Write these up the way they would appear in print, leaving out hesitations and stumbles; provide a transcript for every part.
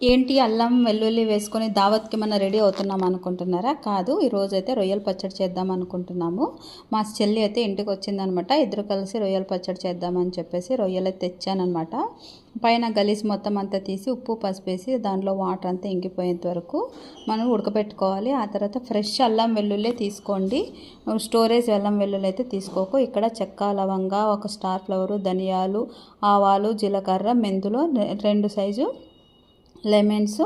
ఏంటి అల్లం వెల్లుల్లి వేసుకొని దావత్కి మనం రెడీ అవుతున్నాం అనుకుంటున్నారా? కాదు, ఈరోజైతే రొయ్యల పచ్చడి చేద్దాం అనుకుంటున్నాము. మా చెల్లి అయితే ఇంటికి వచ్చిందనమాట. ఇద్దరు కలిసి రొయ్యల పచ్చడి చేద్దామని చెప్పేసి రొయ్యలు తెచ్చానమాట. పైన గలీజ్ మొత్తం అంతా తీసి ఉప్పు పసుపు వేసి దాంట్లో వాటర్ అంతా ఇంకిపోయేంత వరకు మనం ఉడకబెట్టుకోవాలి. ఆ తర్వాత ఫ్రెష్ అల్లం వెల్లుల్లి తీసుకోండి. స్టోరేజ్ అల్లం వెల్లుల్లి అయితే తీసుకోకు. ఇక్కడ చెక్క లవంగా, ఒక స్టార్ ఫ్లవరు, ధనియాలు, ఆవాలు, జీలకర్ర, మెంతులు, 2 సైజు లెమన్స్,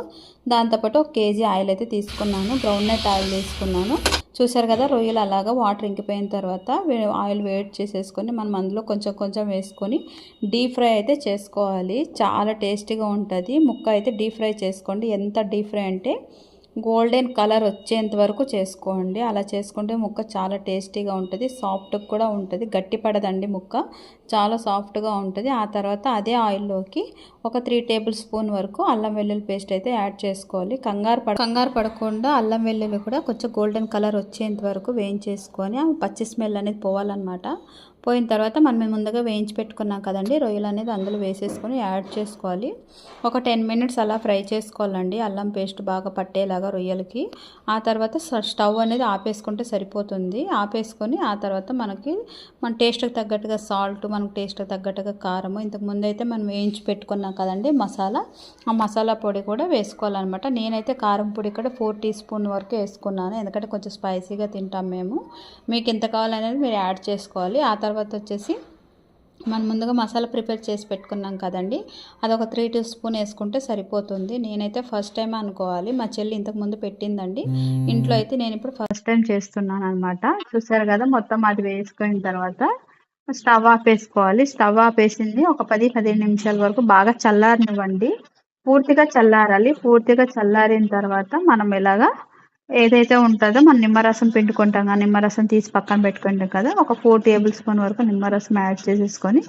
దాంతోపాటు 1 కేజీ ఆయిల్ అయితే తీసుకున్నాను. గ్రౌండ్ నట్ ఆయిల్ తీసుకున్నాను. చూసారు కదా, రొయ్యలు అలాగా వాటర్ ఇంకిపోయిన తర్వాత ఆయిల్ వేడి చేసేసుకొని మనం అందులో కొంచెం కొంచెం వేసుకొని డీప్ ఫ్రై అయితే చేసుకోవాలి. చాలా టేస్టీగా ఉంటుంది. ముక్క అయితే డీప్ ఫ్రై చేసుకోండి. ఎంత డీప్ ఫ్రై అంటే గోల్డెన్ కలర్ వచ్చేంత వరకు చేసుకోండి. అలా చేసుకుంటే ముక్క చాలా టేస్టీగా ఉంటుంది. సాఫ్ట్గా కూడా ఉంటుంది. గట్టి పడదండి ముక్క, చాలా సాఫ్ట్గా ఉంటుంది. ఆ తర్వాత అదే ఆయిల్లోకి ఒక 3 టేబుల్ స్పూన్ వరకు అల్లం వెల్లుల్లి పేస్ట్ అయితే యాడ్ చేసుకోవాలి. కంగారు పడకుండా అల్లం వెల్లుల్లి కూడా కొంచెం గోల్డెన్ కలర్ వచ్చేంత వరకు వేయించేసుకొని ఆ పచ్చి స్మెల్ అనేది పోవాలన్నమాట. పోయిన తర్వాత మనం ముందుగా వేయించి పెట్టుకున్నాం కదండి, రొయ్యలు అనేది అందులో వేసేసుకొని యాడ్ చేసుకోవాలి. ఒక 10 మినిట్స్ అలా ఫ్రై చేసుకోవాలండి, అల్లం పేస్ట్ బాగా పట్టేలాగా రొయ్యలకి. ఆ తర్వాత స్టవ్ అనేది ఆపేసుకుంటే సరిపోతుంది. ఆపేసుకొని ఆ తర్వాత మన టేస్ట్కి తగ్గట్టుగా సాల్ట్, మనకు టేస్ట్కి తగ్గట్టుగా కారము, ఇంతకుముందు అయితే మనం వేయించి పెట్టుకున్నాం కదండి మసాలా, ఆ మసాలా పొడి కూడా వేసుకోవాలన్నమాట. నేనైతే కారం పొడి ఇక్కడ 4 టీ స్పూన్ వరకు వేసుకున్నాను, ఎందుకంటే కొంచెం స్పైసీగా తింటాం మేము. మీకు ఎంత కావాలనేది మీరు యాడ్ చేసుకోవాలి. ఆ తర్వాత వచ్చేసి మనం ముందుగా మసాలా ప్రిపేర్ చేసి పెట్టుకున్నాం కదండి, అదొక 3 టీ స్పూన్ వేసుకుంటే సరిపోతుంది. నేనైతే ఫస్ట్ టైం అనుకోవాలి, మా చెల్లి ఇంతకుముందు పెట్టిందండి ఇంట్లో, అయితే నేను ఇప్పుడు ఫస్ట్ టైం చేస్తున్నాను అనమాట. చూసారు కదా, మొత్తం అది వేసుకున్న తర్వాత స్టవ్ ఆపేసుకోవాలి. స్టవ్ ఆపేసింది ఒక 10-15 నిమిషాల వరకు బాగా చల్లారనివ్వండి. పూర్తిగా చల్లారాలి. పూర్తిగా చల్లారిన తర్వాత మనం ఇలాగా ఏదైతే ఉంటుందో మనం నిమ్మరసం పిండుకుంటాం కదా, నిమ్మరసం తీసి పక్కన పెట్టుకుంటాం కదా, ఒక 4 టేబుల్ స్పూన్ వరకు నిమ్మరసం యాడ్ చేసేసుకొని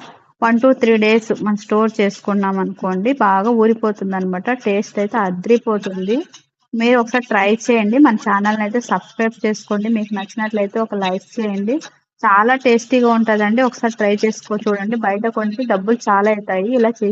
1 to 3 డేస్ మనం స్టోర్ చేసుకున్నాం అనుకోండి, బాగా ఊరిపోతుంది అనమాట. టేస్ట్ అయితే అద్రిపోతుంది. మీరు ఒకసారి ట్రై చేయండి. మన ఛానల్ని అయితే సబ్స్క్రైబ్ చేసుకోండి. మీకు నచ్చినట్లయితే ఒక లైక్ చేయండి. చాలా టేస్టీగా ఉంటుందండి. ఒకసారి ట్రై చేసుకో చూడండి. బయట కొంటే డబ్బులు చాలా అవుతాయి. ఇలా